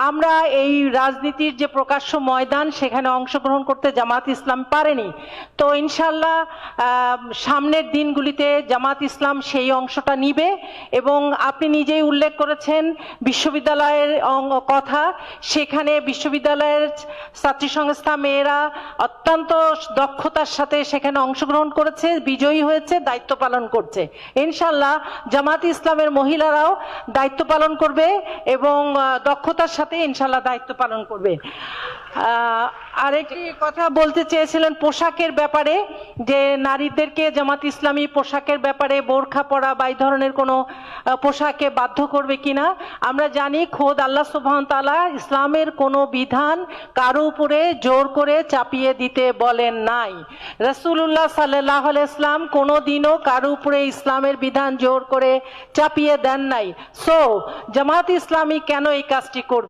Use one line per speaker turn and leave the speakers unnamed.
আমরা এই রাজনীতির যে প্রকাশ্য ময়দান সেখানে অংশগ্রহণ করতে জামাত ইসলাম পারেনি। তো ইনশাল্লাহ সামনের দিনগুলিতে জামাত ইসলাম সেই অংশটা নিবে। এবং আপনি নিজেই উল্লেখ করেছেন বিশ্ববিদ্যালয়ের কথা, সেখানে বিশ্ববিদ্যালয়ের ছাত্রী সংস্থা মেয়েরা অত্যন্ত দক্ষতার সাথে সেখানে অংশগ্রহণ করেছে, বিজয়ী হয়েছে, দায়িত্ব পালন করছে। ইনশাল্লাহ জামাত ইসলামের মহিলারাও দায়িত্ব পালন করবে এবং দক্ষতার সাথে ইনশাল্লাহ দায়িত্ব পালন করবে। আরেকটি কথা বলতে চেয়েছিলেন পোশাকের ব্যাপারে, যে নারীদেরকে জামাত ইসলামী পোশাকের ব্যাপারে বোরখা পরা বা এই ধরনের কোনো পোশাকে বাধ্য করবে কিনা। আমরা জানি খোদ আল্লাহ সুবহান তাআলা ইসলামের কোনো বিধান কারো উপরে জোর করে চাপিয়ে দিতে বলেন নাই। রাসূলুল্লাহ সাল্লাল্লাহু আলাইহি ওয়াসাল্লাম কোনো দিনও কারো উপরে ইসলামের বিধান জোর করে চাপিয়ে দেন নাই। সো জামাত ইসলামী কেন এই কাজটি করবে?